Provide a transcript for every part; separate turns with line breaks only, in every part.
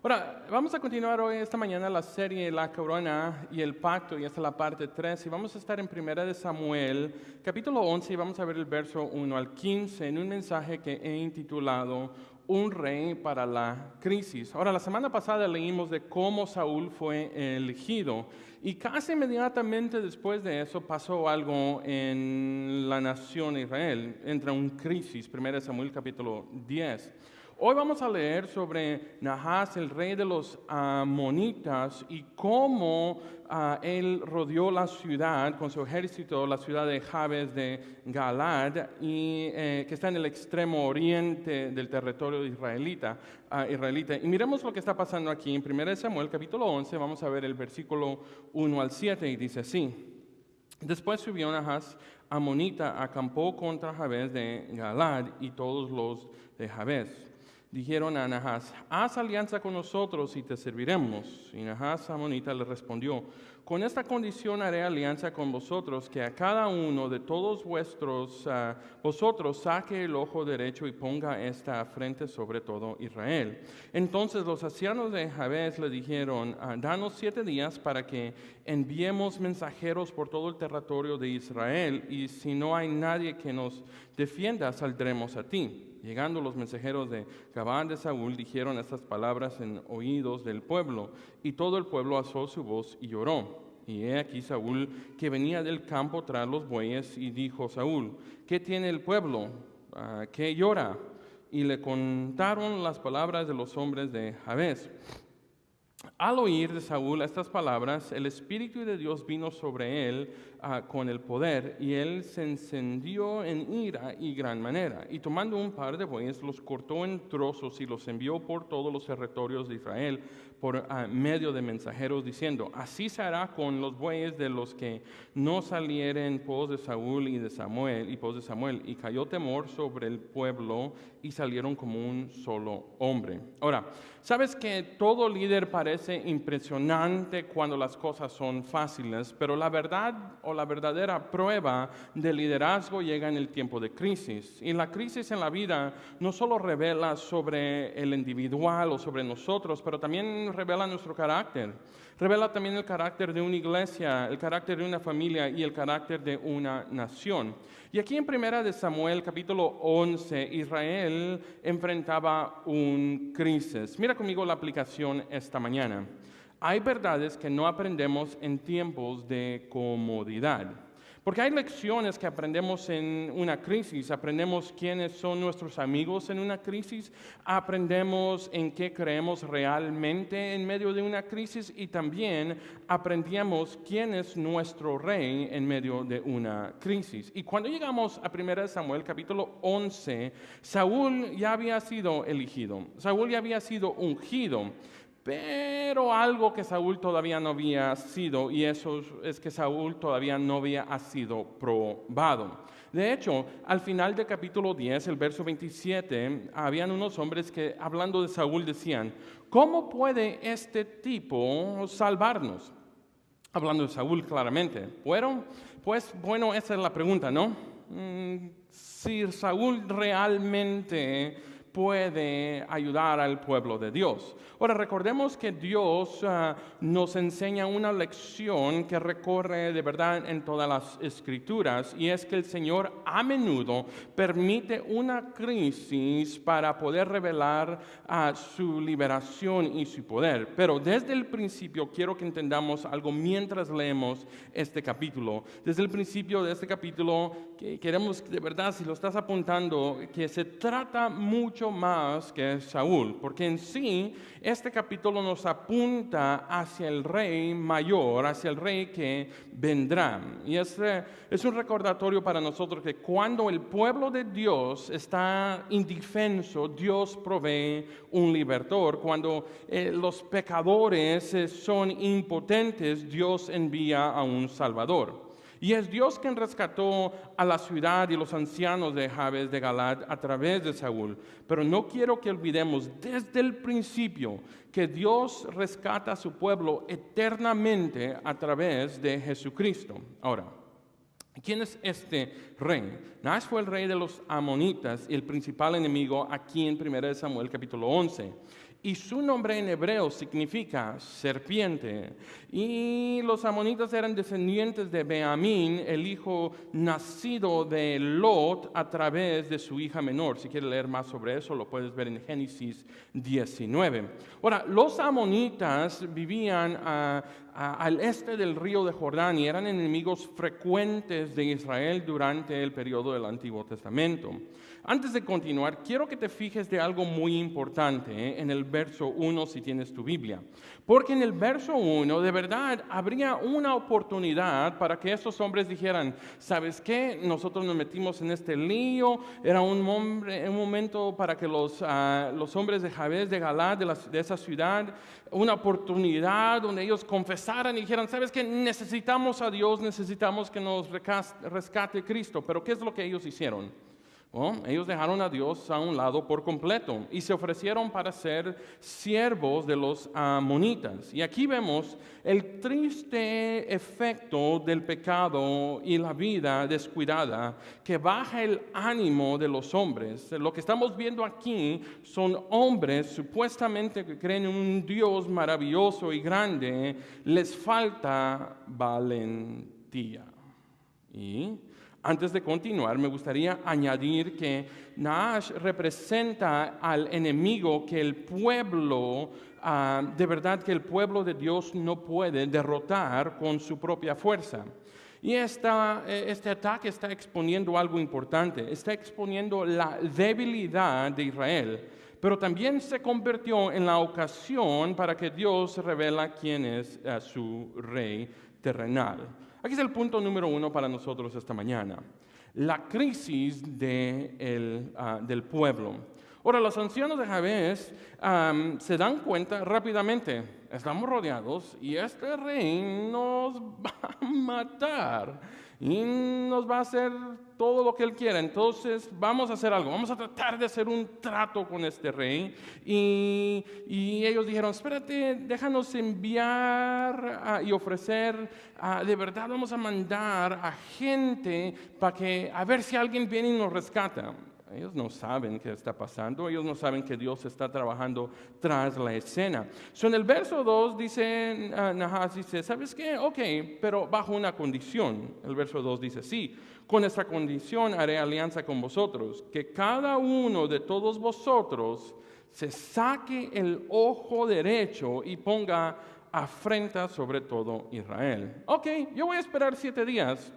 Ahora, vamos a continuar hoy, esta mañana, la serie La Corona y el Pacto, y esta es la parte 3, y vamos a estar en 1 de Samuel, capítulo 11, y vamos a ver el verso 1 al 15, en un mensaje que he intitulado Un rey para la crisis. Ahora, la semana pasada leímos de cómo Saúl fue elegido, y casi inmediatamente después de eso pasó algo en la nación de Israel, entra un crisis, 1 de Samuel capítulo 10. Hoy vamos a leer sobre Nahas, el rey de los amonitas, y cómo él rodeó la ciudad con su ejército, la ciudad de Jabes de Galad, y, que está en el extremo oriente del territorio israelita. Y miremos lo que está pasando aquí en 1 Samuel capítulo 11, vamos a ver el versículo 1 al 7, y dice así. Después subió Nahas amonita, acampó contra Jabes de Galad y todos los de Jabes. Dijeron a Nahas, haz alianza con nosotros y te serviremos. Y Nahas amonita le respondió, con esta condición haré alianza con vosotros, que a cada uno de todos vosotros saque el ojo derecho y ponga esta frente sobre todo Israel. Entonces los ancianos de Jabes le dijeron, danos 7 días para que enviemos mensajeros por todo el territorio de Israel, y si no hay nadie que nos defienda, saldremos a ti. Llegando los mensajeros de Gabán de Saúl, dijeron estas palabras en oídos del pueblo, y todo el pueblo alzó su voz y lloró. Y he aquí Saúl, que venía del campo tras los bueyes, y dijo Saúl, ¿qué tiene el pueblo? ¿Qué llora? Y le contaron las palabras de los hombres de Jabes. Al oír de Saúl estas palabras, el Espíritu de Dios vino sobre él con el poder, y él se encendió en ira y gran manera. Y tomando un par de bueyes, los cortó en trozos y los envió por todos los territorios de Israel por medio de mensajeros, diciendo, así se hará con los bueyes de los que no salieren pos de Saúl y pos de Samuel. Y cayó temor sobre el pueblo, y salieron como un solo hombre. Ahora, ¿sabes que todo líder parece impresionante cuando las cosas son fáciles? Pero la verdad o la verdadera prueba de liderazgo llega en el tiempo de crisis. Y la crisis en la vida no solo revela sobre el individual o sobre nosotros, pero también revela nuestro carácter. Revela también el carácter de una iglesia, el carácter de una familia y el carácter de una nación. Y aquí en 1 de Samuel capítulo 11, Israel enfrentaba un crisis. Mira conmigo la aplicación esta mañana. Hay verdades que no aprendemos en tiempos de comodidad. Porque hay lecciones que aprendemos en una crisis, aprendemos quiénes son nuestros amigos en una crisis, aprendemos en qué creemos realmente en medio de una crisis, y también aprendemos quién es nuestro rey en medio de una crisis. Y cuando llegamos a 1 Samuel capítulo 11, Saúl ya había sido elegido, Saúl ya había sido ungido. Pero algo que Saúl todavía no había sido, y eso es que Saúl todavía no había sido probado. De hecho, al final del capítulo 10, el verso 27, habían unos hombres que, hablando de Saúl, decían, ¿cómo puede este tipo salvarnos? Hablando de Saúl claramente. Bueno, esa es la pregunta, ¿no? Si Saúl realmente puede ayudar al pueblo de Dios. Ahora, recordemos que Dios nos enseña una lección que recorre de verdad en todas las Escrituras, y es que el Señor a menudo permite una crisis para poder revelar su liberación y su poder. Pero desde el principio quiero que entendamos algo mientras leemos este capítulo. Desde el principio de este capítulo que queremos de verdad, si lo estás apuntando, que se trata mucho más que Saúl, porque en sí este capítulo nos apunta hacia el rey mayor, hacia el rey que vendrá. Y es un recordatorio para nosotros que cuando el pueblo de Dios está indefenso, Dios provee un libertador. Cuando los pecadores son impotentes, Dios envía a un Salvador. Y es Dios quien rescató a la ciudad y los ancianos de Jabes de Galad a través de Saúl. Pero no quiero que olvidemos desde el principio que Dios rescata a su pueblo eternamente a través de Jesucristo. Ahora, ¿quién es este rey? Nahas fue el rey de los amonitas y el principal enemigo aquí en 1 Samuel capítulo 11. y su nombre en hebreo significa serpiente. Y los amonitas eran descendientes de Beamín, el hijo nacido de Lot a través de su hija menor. Si quieres leer más sobre eso, lo puedes ver en Génesis 19. Ahora, los amonitas vivían al este del río de Jordán y eran enemigos frecuentes de Israel durante el periodo del Antiguo Testamento. Antes de continuar, quiero que te fijes de algo muy importante en el verso 1 si tienes tu Biblia. Porque en el verso 1 de verdad habría una oportunidad para que estos hombres dijeran, ¿sabes qué? Nosotros nos metimos en este lío, era un momento para que los hombres de Jabes, de Galad, de esa ciudad, una oportunidad donde ellos confesaran y dijeran, ¿sabes qué? Necesitamos a Dios, necesitamos que nos rescate Cristo. Pero ¿qué es lo que ellos hicieron? Ellos dejaron a Dios a un lado por completo y se ofrecieron para ser siervos de los amonitas. Y aquí vemos el triste efecto del pecado y la vida descuidada que baja el ánimo de los hombres. Lo que estamos viendo aquí son hombres supuestamente que creen en un Dios maravilloso y grande. Les falta valentía. Y antes de continuar, me gustaría añadir que Nahash representa al enemigo que el pueblo, de verdad que el pueblo de Dios no puede derrotar con su propia fuerza. Y este ataque está exponiendo algo importante, está exponiendo la debilidad de Israel, pero también se convirtió en la ocasión para que Dios revela quién es su rey terrenal. Aquí es el punto número 1 para nosotros esta mañana, la crisis del pueblo. Ahora, los ancianos de Jabes se dan cuenta rápidamente, estamos rodeados y este rey nos va a matar y nos va a hacer todo lo que él quiera. Entonces vamos a hacer algo, vamos a tratar de hacer un trato con este rey. Y ellos dijeron, espérate, déjanos enviar y ofrecer, de verdad vamos a mandar a gente a ver si alguien viene y nos rescata. Ellos no saben qué está pasando, ellos no saben que Dios está trabajando tras la escena. En el verso 2 dice, Nahash dice, ¿sabes qué? Ok, pero bajo una condición. El verso 2 dice, sí, con esta condición haré alianza con vosotros, que cada uno de todos vosotros se saque el ojo derecho y ponga afrenta sobre todo Israel. Ok, yo voy a esperar 7 días.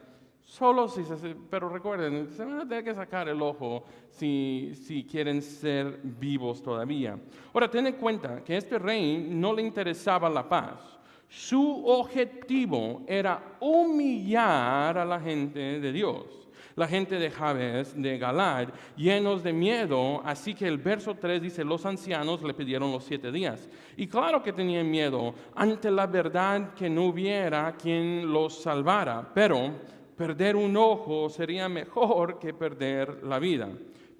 Pero recuerden, se van a tener que sacar el ojo si quieren ser vivos todavía. Ahora, ten en cuenta que a este rey no le interesaba la paz. Su objetivo era humillar a la gente de Dios. La gente de Jabes, de Galad, llenos de miedo. Así que el verso 3 dice, los ancianos le pidieron los 7 días. Y claro que tenían miedo ante la verdad que no hubiera quien los salvara. Pero perder un ojo sería mejor que perder la vida.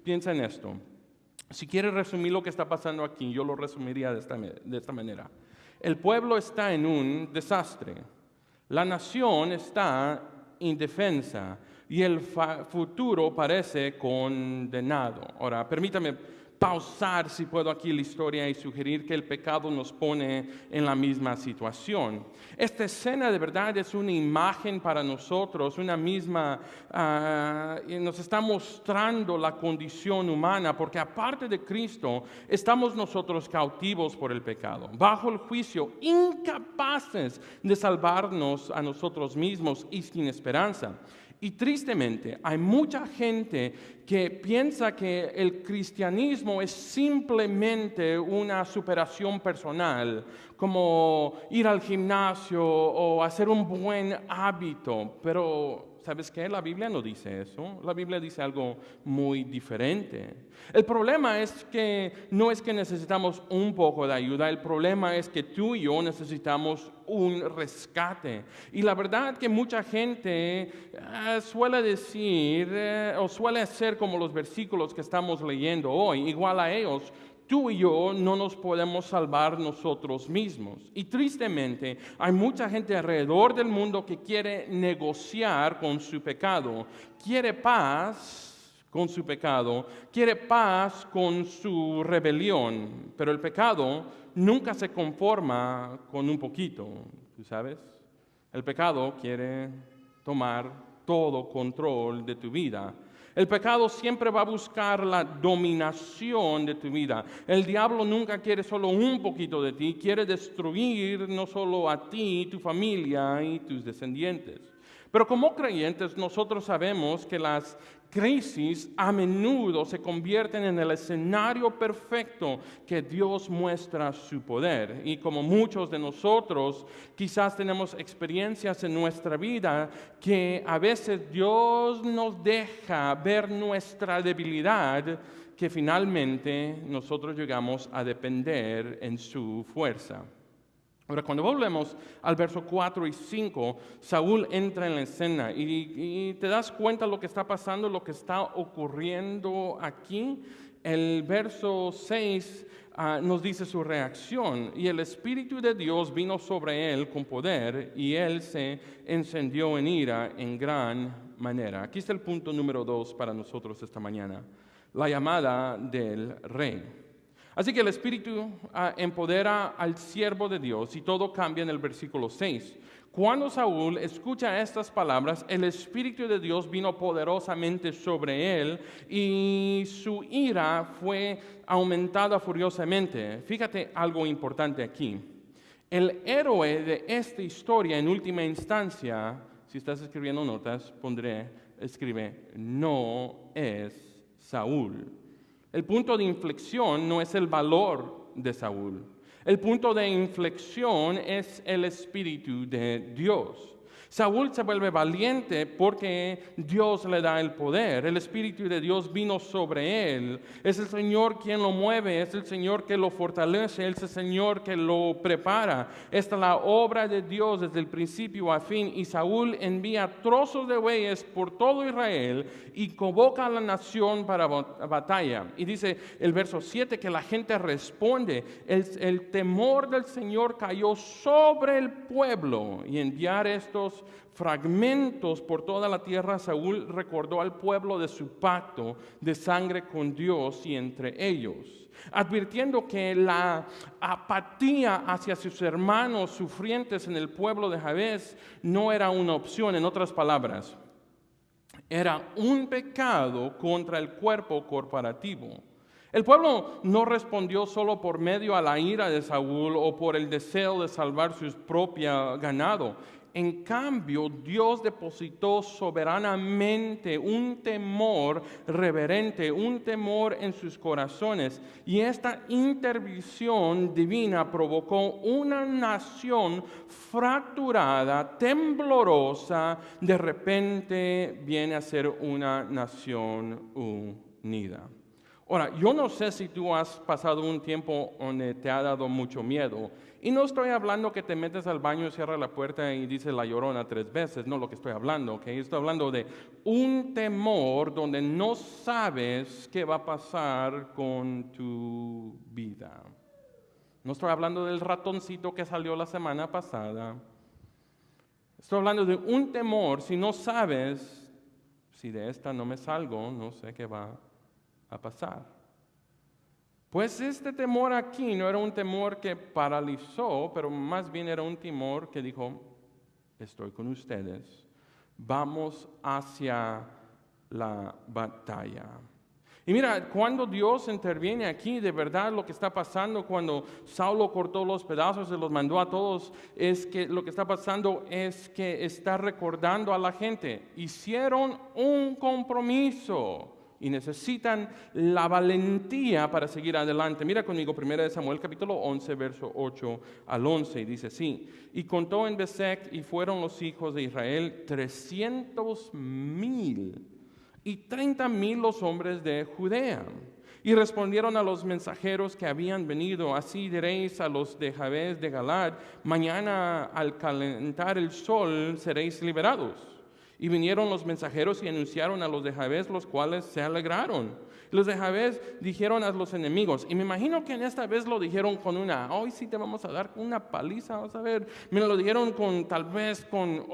Piensa en esto. Si quieres resumir lo que está pasando aquí, yo lo resumiría de esta manera. El pueblo está en un desastre. La nación está indefensa y el futuro parece condenado. Ahora, permítame pausar, si puedo, aquí la historia y sugerir que el pecado nos pone en la misma situación. Esta escena de verdad es una imagen para nosotros, nos está mostrando la condición humana, porque aparte de Cristo, estamos nosotros cautivos por el pecado, bajo el juicio, incapaces de salvarnos a nosotros mismos y sin esperanza. Y tristemente hay mucha gente que piensa que el cristianismo es simplemente una superación personal, como ir al gimnasio o hacer un buen hábito. Pero, ¿sabes qué? La Biblia no dice eso. La Biblia dice algo muy diferente. El problema es que no es que necesitamos un poco de ayuda, el problema es que tú y yo necesitamos un rescate. Y la verdad que mucha gente suele decir o suele hacer como los versículos que estamos leyendo hoy, igual a ellos. Tú y yo no nos podemos salvar nosotros mismos. Y tristemente hay mucha gente alrededor del mundo que quiere negociar con su pecado. Quiere paz con su pecado, quiere paz con su rebelión, pero el pecado nunca se conforma con un poquito, ¿tú sabes? El pecado quiere tomar todo control de tu vida. El pecado siempre va a buscar la dominación de tu vida. El diablo nunca quiere solo un poquito de ti, quiere destruir no solo a ti, tu familia y tus descendientes. Pero como creyentes nosotros sabemos que las crisis a menudo se convierten en el escenario perfecto que Dios muestra su poder. Y como muchos de nosotros quizás tenemos experiencias en nuestra vida que a veces Dios nos deja ver nuestra debilidad, que finalmente nosotros llegamos a depender en su fuerza. Ahora, cuando volvemos al verso 4 y 5, Saúl entra en la escena y te das cuenta lo que está pasando, lo que está ocurriendo aquí. El verso 6 nos dice su reacción: y el Espíritu de Dios vino sobre él con poder y él se encendió en ira en gran manera. Aquí está el punto número 2 para nosotros esta mañana: la llamada del rey. Así que el Espíritu empodera al siervo de Dios y todo cambia en el versículo 6. Cuando Saúl escucha estas palabras, el Espíritu de Dios vino poderosamente sobre él y su ira fue aumentada furiosamente. Fíjate algo importante aquí. El héroe de esta historia, en última instancia, si estás escribiendo notas, escribe, no es Saúl. El punto de inflexión no es el valor de Saúl. El punto de inflexión es el Espíritu de Dios. Saúl se vuelve valiente porque Dios le da el poder. El Espíritu de Dios vino sobre él. Es el Señor quien lo mueve, es el Señor que lo fortalece, es el Señor que lo prepara. Esta es la obra de Dios desde el principio a fin. Y Saúl envía trozos de bueyes por todo Israel y convoca a la nación para batalla. Y dice el verso 7 que la gente responde. El temor del Señor cayó sobre el pueblo, y enviar estos fragmentos por toda la tierra, Saúl recordó al pueblo de su pacto de sangre con Dios y entre ellos, advirtiendo que la apatía hacia sus hermanos sufrientes en el pueblo de Jabes no era una opción. En otras palabras, era un pecado contra el cuerpo corporativo. El pueblo no respondió solo por medio a la ira de Saúl o por el deseo de salvar su propio ganado. En cambio, Dios depositó soberanamente un temor reverente, un temor en sus corazones. Y esta intervención divina provocó una nación fracturada, temblorosa, de repente viene a ser una nación unida. Ahora, yo no sé si tú has pasado un tiempo donde te ha dado mucho miedo. Y no estoy hablando que te metes al baño, cierras la puerta y dices la llorona 3 veces. No, lo que estoy hablando, ¿ok? Estoy hablando de un temor donde no sabes qué va a pasar con tu vida. No estoy hablando del ratoncito que salió la semana pasada. Estoy hablando de un temor, si no sabes, si de esta no me salgo, no sé qué va a pasar. Pues este temor aquí no era un temor que paralizó, pero más bien era un temor que dijo: estoy con ustedes, vamos hacia la batalla. Y mira, cuando Dios interviene aquí, de verdad lo que está pasando cuando Saulo cortó los pedazos y los mandó a todos, es que lo que está pasando es que está recordando a la gente: hicieron un compromiso y necesitan la valentía para seguir adelante. Mira conmigo 1 Samuel capítulo 11, verso 8 al 11, y dice así: y contó en Besec, y fueron los hijos de Israel 300,000, y 30,000 los hombres de Judea. Y respondieron a los mensajeros que habían venido: así diréis a los de Jabes de Galad, mañana al calentar el sol seréis liberados. Y vinieron los mensajeros y anunciaron a los de Jabes, los cuales se alegraron. Los de Jabes dijeron a los enemigos, y me imagino que en esta vez lo dijeron con hoy sí te vamos a dar una paliza, vas a ver. Me lo dijeron tal vez con,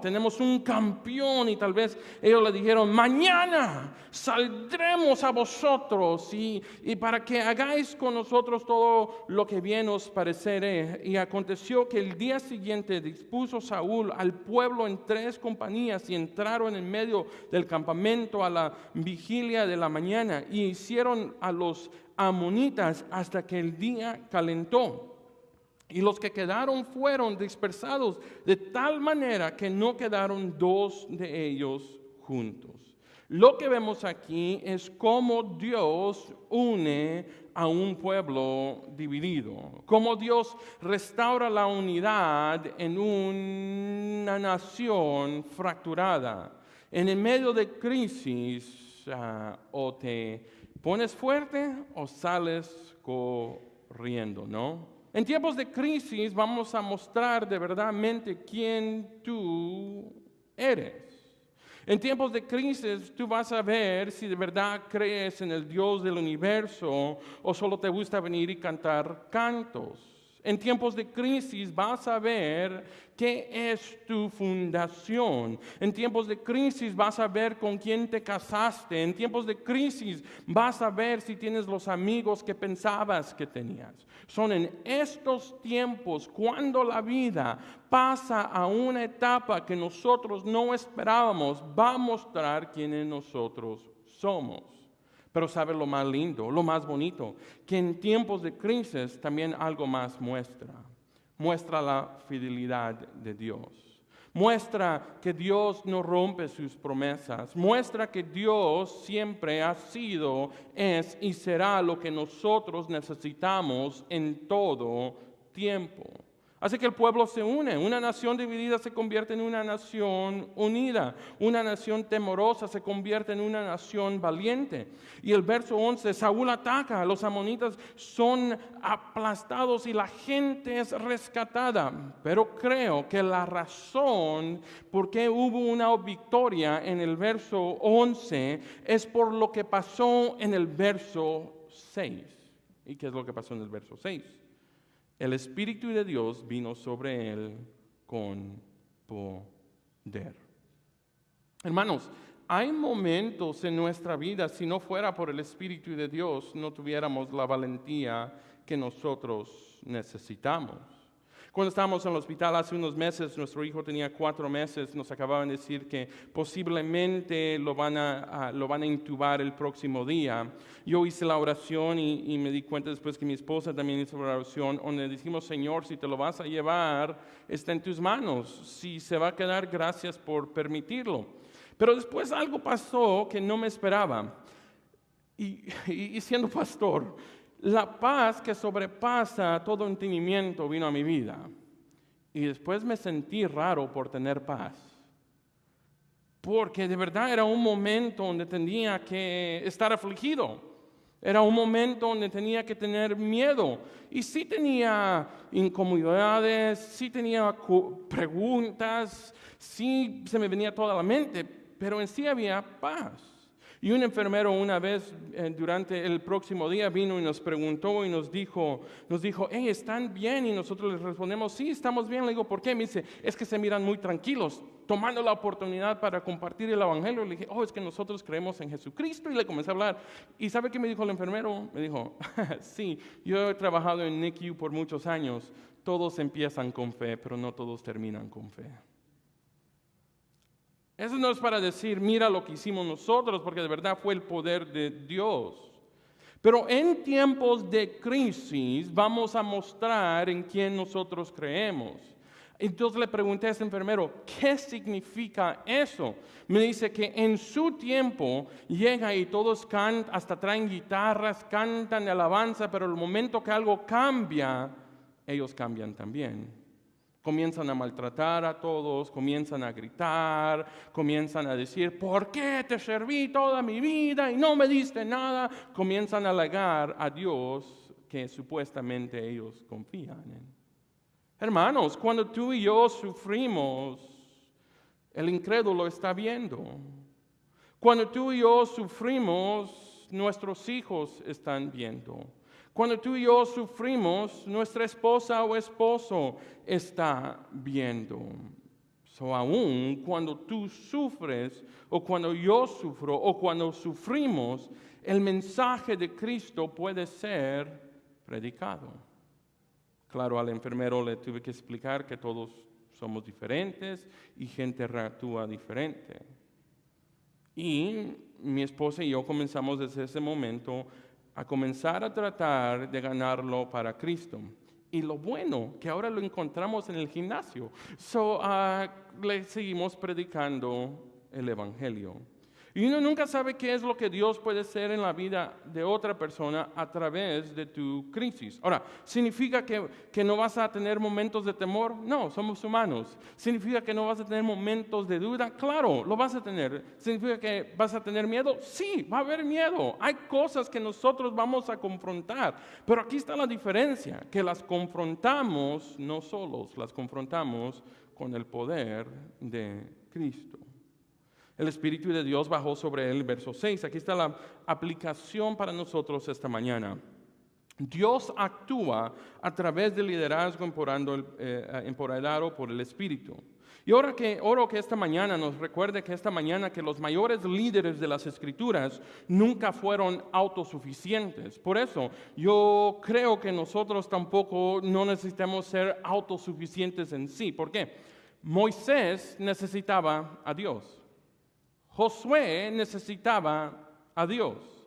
tenemos un campeón, y tal vez ellos le dijeron, mañana saldremos a vosotros y para que hagáis con nosotros todo lo que bien os pareceré. Y aconteció que el día siguiente dispuso Saúl al pueblo en 3 compañías y entraron en medio del campamento a la vigilia de la mañana y hicieron a los amonitas hasta que el día calentó. Y los que quedaron fueron dispersados de tal manera que no quedaron 2 de ellos juntos. Lo que vemos aquí es cómo Dios une a un pueblo dividido, cómo Dios restaura la unidad en una nación fracturada. En el medio de crisis, o te pones fuerte o sales corriendo, ¿no? En tiempos de crisis vamos a mostrar de verdadmente quién tú eres. En tiempos de crisis tú vas a ver si de verdad crees en el Dios del universo o solo te gusta venir y cantar cantos. En tiempos de crisis vas a ver qué es tu fundación. En tiempos de crisis vas a ver con quién te casaste. En tiempos de crisis vas a ver si tienes los amigos que pensabas que tenías. Son en estos tiempos cuando la vida pasa a una etapa que nosotros no esperábamos, va a mostrar quiénes nosotros somos. Pero ¿sabe lo más lindo, lo más bonito? Que en tiempos de crisis también algo más muestra. Muestra la fidelidad de Dios. Muestra que Dios no rompe sus promesas. Muestra que Dios siempre ha sido, es y será lo que nosotros necesitamos en todo tiempo. Así que el pueblo se une. Una nación dividida se convierte en una nación unida. Una nación temorosa se convierte en una nación valiente. Y el verso 11, Saúl ataca, los amonitas son aplastados y la gente es rescatada. Pero creo que la razón por qué hubo una victoria en el verso 11 es por lo que pasó en el verso 6. ¿Y qué es lo que pasó en el verso 6? El Espíritu de Dios vino sobre él con poder. Hermanos, hay momentos en nuestra vida, si no fuera por el Espíritu de Dios, no tuviéramos la valentía que nosotros necesitamos. Cuando estábamos en el hospital hace unos meses, nuestro hijo tenía 4 meses, nos acababan de decir que posiblemente lo van a intubar el próximo día. Yo hice la oración y me di cuenta después que mi esposa también hizo la oración, donde dijimos, Señor, si te lo vas a llevar, está en tus manos. Si se va a quedar, gracias por permitirlo. Pero después algo pasó que no me esperaba. Y siendo pastor, la paz que sobrepasa todo entendimiento vino a mi vida. Y después me sentí raro por tener paz. Porque de verdad era un momento donde tenía que estar afligido. Era un momento donde tenía que tener miedo. Y sí tenía incomodidades, sí tenía preguntas, sí se me venía toda la mente, pero en sí había paz. Y un enfermero una vez durante el próximo día vino y nos preguntó y nos dijo, hey, ¿están bien? Y nosotros les respondemos, sí, estamos bien. Le digo, ¿por qué? Me dice, es que se miran muy tranquilos, tomando la oportunidad para compartir el evangelio. Le dije, es que nosotros creemos en Jesucristo. Y le comencé a hablar. ¿Y sabe qué me dijo el enfermero? Me dijo, sí, yo he trabajado en NICU por muchos años. Todos empiezan con fe, pero no todos terminan con fe. Eso no es para decir, mira lo que hicimos nosotros, porque de verdad fue el poder de Dios. Pero en tiempos de crisis vamos a mostrar en quién nosotros creemos. Entonces le pregunté a ese enfermero, ¿qué significa eso? Me dice que en su tiempo llega y todos cantan, hasta traen guitarras, cantan de alabanza, pero el momento que algo cambia, ellos cambian también. Comienzan a maltratar a todos, comienzan a gritar, comienzan a decir, ¿por qué te serví toda mi vida y no me diste nada? Comienzan a halagar a Dios que supuestamente ellos confían en. Hermanos, cuando tú y yo sufrimos, el incrédulo está viendo. Cuando tú y yo sufrimos, nuestros hijos están viendo. Cuando tú y yo sufrimos, nuestra esposa o esposo está viendo. Aún cuando tú sufres, o cuando yo sufro, o cuando sufrimos, el mensaje de Cristo puede ser predicado. Claro, al enfermero le tuve que explicar que todos somos diferentes y gente reactúa diferente. Y mi esposa y yo comenzamos desde ese momento a comenzar a tratar de ganarlo para Cristo. Y lo bueno, que ahora lo encontramos en el gimnasio. Le seguimos predicando el Evangelio. Y uno nunca sabe qué es lo que Dios puede hacer en la vida de otra persona a través de tu crisis. Ahora, ¿significa que no vas a tener momentos de temor? No, somos humanos. ¿Significa que no vas a tener momentos de duda? Claro, lo vas a tener. ¿Significa que vas a tener miedo? Sí, va a haber miedo. Hay cosas que nosotros vamos a confrontar. Pero aquí está la diferencia, que las confrontamos no solos, las confrontamos con el poder de Cristo. El Espíritu de Dios bajó sobre él, verso 6. Aquí está la aplicación para nosotros esta mañana. Dios actúa a través del liderazgo empoderado por el Espíritu. Y oro que esta mañana nos recuerde que esta mañana que los mayores líderes de las Escrituras nunca fueron autosuficientes. Por eso yo creo que nosotros tampoco no necesitamos ser autosuficientes en sí. ¿Por qué? Moisés necesitaba a Dios. Josué necesitaba a Dios.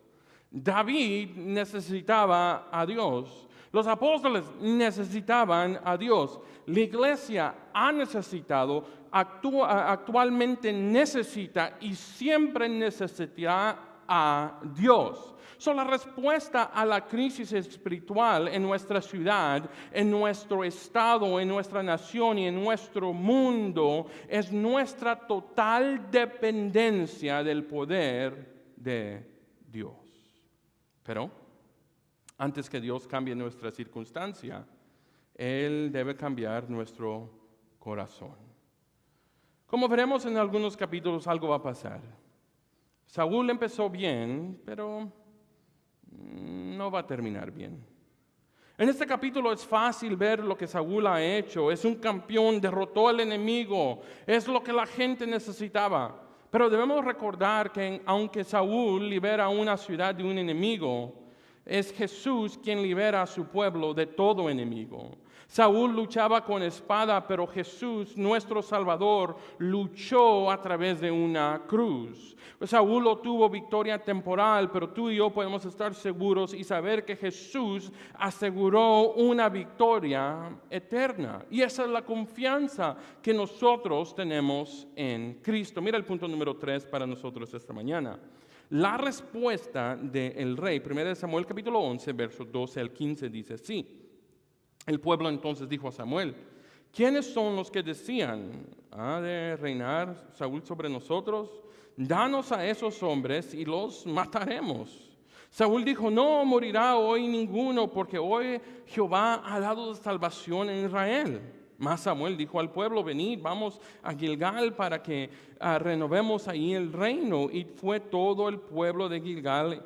David necesitaba a Dios. Los apóstoles necesitaban a Dios. La iglesia ha necesitado, actualmente necesita y siempre necesitará a Dios. La respuesta a la crisis espiritual en nuestra ciudad, en nuestro estado, en nuestra nación y en nuestro mundo es nuestra total dependencia del poder de Dios. Pero antes que Dios cambie nuestra circunstancia, Él debe cambiar nuestro corazón. Como veremos en algunos capítulos, algo va a pasar. Saúl empezó bien, pero no va a terminar bien. En este capítulo es fácil ver lo que Saúl ha hecho. Es un campeón, derrotó al enemigo. Es lo que la gente necesitaba. Pero debemos recordar que aunque Saúl libera una ciudad de un enemigo, es Jesús quien libera a su pueblo de todo enemigo. Saúl luchaba con espada, pero Jesús, nuestro Salvador, luchó a través de una cruz. Saúl obtuvo victoria temporal, pero tú y yo podemos estar seguros y saber que Jesús aseguró una victoria eterna. Y esa es la confianza que nosotros tenemos en Cristo. Mira el punto número 3 para nosotros esta mañana. La respuesta del rey, 1 Samuel capítulo 11, versos 12 al 15, dice así. El pueblo entonces dijo a Samuel, ¿quiénes son los que decían, ¿ha de reinar Saúl sobre nosotros? Danos a esos hombres y los mataremos. Saúl dijo, no morirá hoy ninguno, porque hoy Jehová ha dado salvación en Israel. Mas Samuel dijo al pueblo, venid, vamos a Gilgal para que renovemos ahí el reino. Y fue todo el pueblo de Gilgal,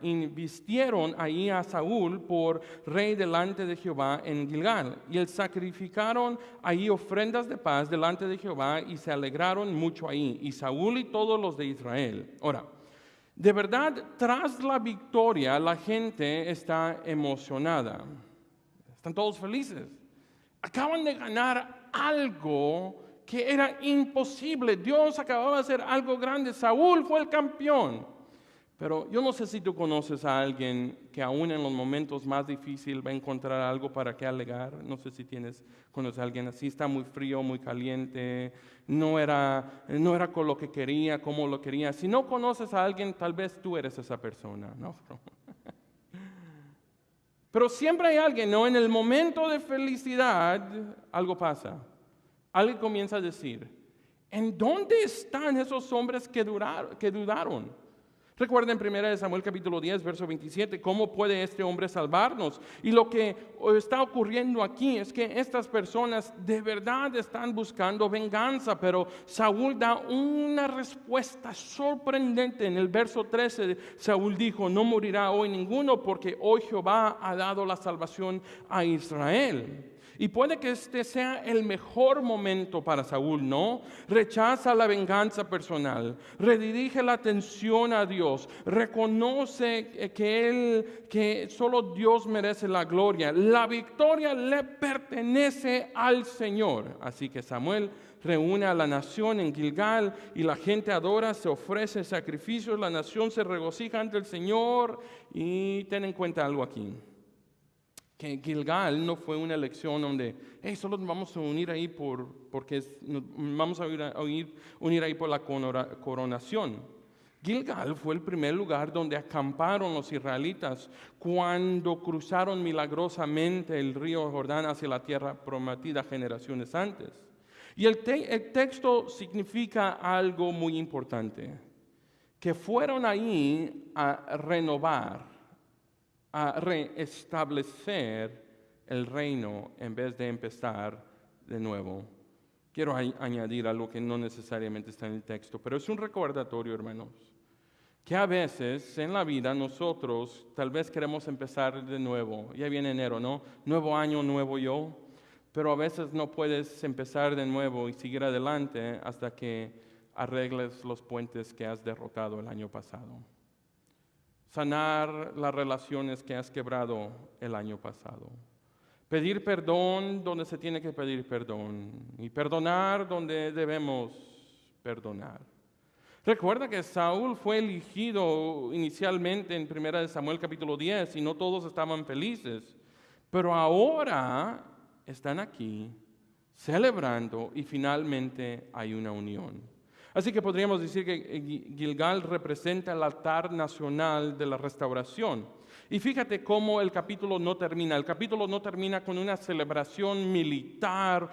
invistieron ahí a Saúl por rey delante de Jehová en Gilgal. Y él sacrificaron ahí ofrendas de paz delante de Jehová y se alegraron mucho ahí. Y Saúl y todos los de Israel. Ahora, de verdad, tras la victoria la gente está emocionada. Están todos felices. Acaban de ganar algo que era imposible. Dios acababa de hacer algo grande. Saúl fue el campeón. Pero yo no sé si tú conoces a alguien que aún en los momentos más difíciles va a encontrar algo para qué alegar. No sé si conoces a alguien así. Está muy frío, muy caliente. No era con lo que quería, como lo quería. Si no conoces a alguien, tal vez tú eres esa persona, ¿no? Pero siempre hay alguien, ¿no? En el momento de felicidad, algo pasa. Alguien comienza a decir, ¿en dónde están esos hombres que dudaron? Recuerden 1 Samuel capítulo 10, verso 27, ¿cómo puede este hombre salvarnos? Y lo que está ocurriendo aquí es que estas personas de verdad están buscando venganza, pero Saúl da una respuesta sorprendente. En el verso 13, Saúl dijo, no morirá hoy ninguno porque hoy Jehová ha dado la salvación a Israel. Y puede que este sea el mejor momento para Saúl, ¿no? Rechaza la venganza personal, redirige la atención a Dios, reconoce que solo Dios merece la gloria. La victoria le pertenece al Señor. Así que Samuel reúne a la nación en Gilgal y la gente adora, se ofrece sacrificios, la nación se regocija ante el Señor. Y ten en cuenta algo aquí. Que Gilgal no fue una elección donde solo nos vamos a unir ahí porque nos vamos a unir ahí por la coronación. Gilgal fue el primer lugar donde acamparon los israelitas cuando cruzaron milagrosamente el río Jordán hacia la tierra prometida generaciones antes. Y el texto significa algo muy importante, que fueron ahí a renovar, a reestablecer el reino en vez de empezar de nuevo. Quiero añadir algo que no necesariamente está en el texto, pero es un recordatorio, hermanos, que a veces en la vida nosotros tal vez queremos empezar de nuevo. Ya viene enero, ¿no? Nuevo año, nuevo yo, pero a veces no puedes empezar de nuevo y seguir adelante hasta que arregles los puentes que has derrotado el año pasado. Sanar las relaciones que has quebrado el año pasado. Pedir perdón donde se tiene que pedir perdón. Y perdonar donde debemos perdonar. Recuerda que Saúl fue elegido inicialmente en 1 Samuel capítulo 10 y no todos estaban felices. Pero ahora están aquí celebrando y finalmente hay una unión. Así que podríamos decir que Gilgal representa el altar nacional de la restauración. Y fíjate cómo el capítulo no termina. El capítulo no termina con una celebración militar,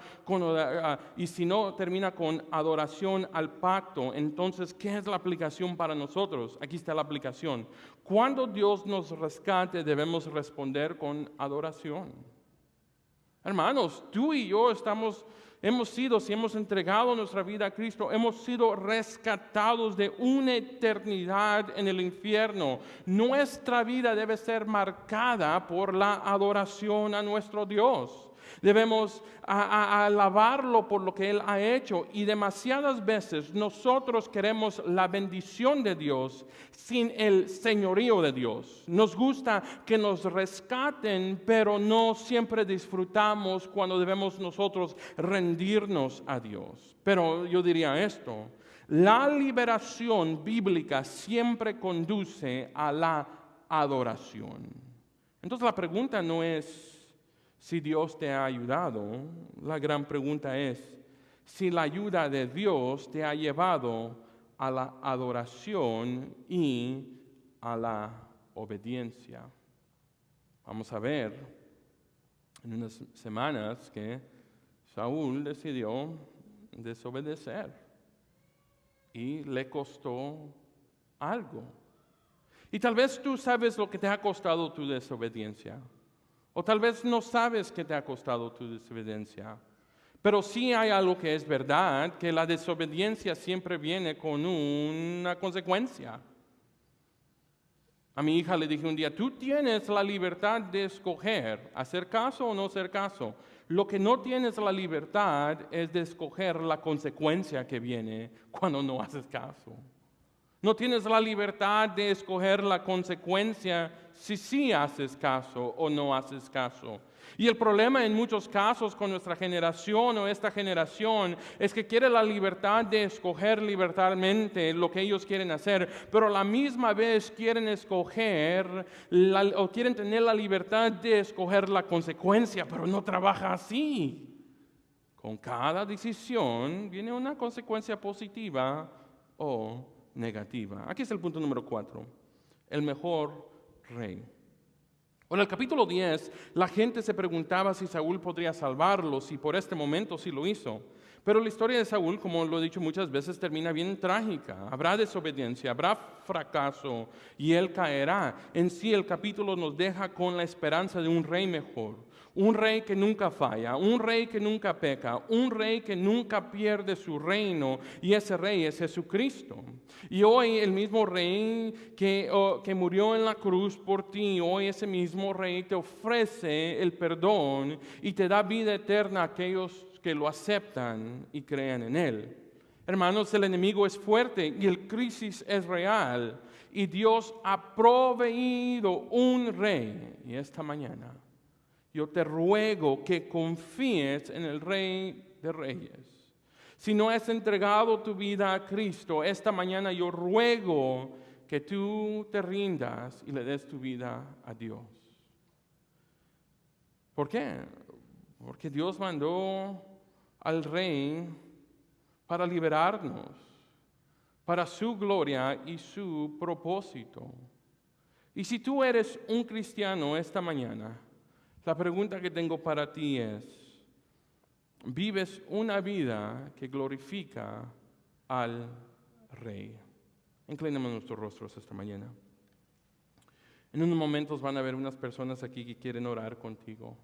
y si no termina con adoración al pacto. Entonces, ¿qué es la aplicación para nosotros? Aquí está la aplicación. Cuando Dios nos rescate, debemos responder con adoración. Hermanos, tú y yo si hemos entregado nuestra vida a Cristo, hemos sido rescatados de una eternidad en el infierno. Nuestra vida debe ser marcada por la adoración a nuestro Dios. Debemos alabarlo por lo que Él ha hecho. Y demasiadas veces nosotros queremos la bendición de Dios sin el señorío de Dios. Nos gusta que nos rescaten, pero no siempre disfrutamos cuando debemos nosotros rendirnos a Dios. Pero yo diría esto: la liberación bíblica siempre conduce a la adoración. Entonces la pregunta no es si Dios te ha ayudado, la gran pregunta es si la ayuda de Dios te ha llevado a la adoración y a la obediencia. Vamos a ver en unas semanas que Saúl decidió desobedecer y le costó algo. Y tal vez tú sabes lo que te ha costado tu desobediencia. O tal vez no sabes qué te ha costado tu desobediencia. Pero sí hay algo que es verdad, que la desobediencia siempre viene con una consecuencia. A mi hija le dije un día, tú tienes la libertad de escoger hacer caso o no hacer caso. Lo que no tienes la libertad es de escoger la consecuencia que viene cuando no haces caso. No tienes la libertad de escoger la consecuencia si sí haces caso o no haces caso. Y el problema en muchos casos con nuestra generación o esta generación es que quiere la libertad de escoger liberalmente lo que ellos quieren hacer, pero a la misma vez quieren escoger o quieren tener la libertad de escoger la consecuencia, pero no trabaja así. Con cada decisión viene una consecuencia positiva o negativa. Aquí es el punto número 4, el mejor rey. En el capítulo 10, la gente se preguntaba si Saúl podría salvarlos y por este momento sí lo hizo. Pero la historia de Saúl, como lo he dicho muchas veces, termina bien trágica. Habrá desobediencia, habrá fracaso y él caerá. En sí el capítulo nos deja con la esperanza de un rey mejor. Un rey que nunca falla, un rey que nunca peca, un rey que nunca pierde su reino, y ese rey es Jesucristo. Y hoy el mismo rey que murió en la cruz por ti, hoy ese mismo rey te ofrece el perdón y te da vida eterna a aquellos que lo aceptan y creen en él. Hermanos, el enemigo es fuerte y el crisis es real, y Dios ha proveído un rey. Y esta mañana yo te ruego que confíes en el Rey de Reyes. Si no has entregado tu vida a Cristo, esta mañana yo ruego que tú te rindas y le des tu vida a Dios. ¿Por qué? Porque Dios mandó al Rey para liberarnos, para su gloria y su propósito. Y si tú eres un cristiano esta mañana, la pregunta que tengo para ti es: ¿vives una vida que glorifica al Rey? Inclinemos nuestros rostros esta mañana. En unos momentos van a haber unas personas aquí que quieren orar contigo.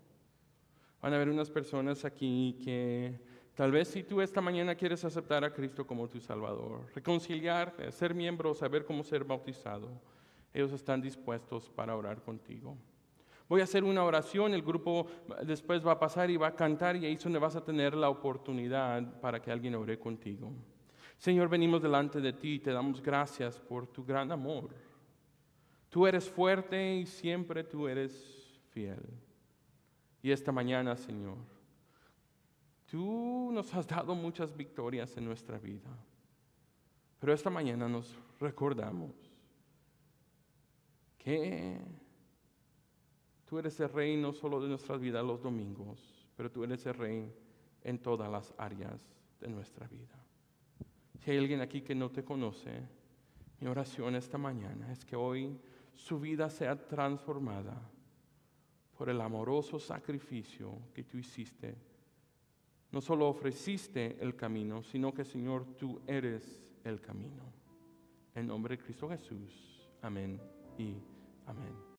Van a haber unas personas aquí que tal vez si tú esta mañana quieres aceptar a Cristo como tu Salvador, reconciliarte, ser miembro, saber cómo ser bautizado, ellos están dispuestos para orar contigo. Voy a hacer una oración, el grupo después va a pasar y va a cantar, y ahí es donde vas a tener la oportunidad para que alguien ore contigo. Señor, venimos delante de ti y te damos gracias por tu gran amor. Tú eres fuerte y siempre tú eres fiel. Y esta mañana, Señor, tú nos has dado muchas victorias en nuestra vida, pero esta mañana nos recordamos que tú eres el Rey no solo de nuestras vidas los domingos, pero tú eres el Rey en todas las áreas de nuestra vida. Si hay alguien aquí que no te conoce, mi oración esta mañana es que hoy su vida sea transformada por el amoroso sacrificio que tú hiciste. No solo ofreciste el camino, sino que, Señor, tú eres el camino. En nombre de Cristo Jesús. Amén y amén.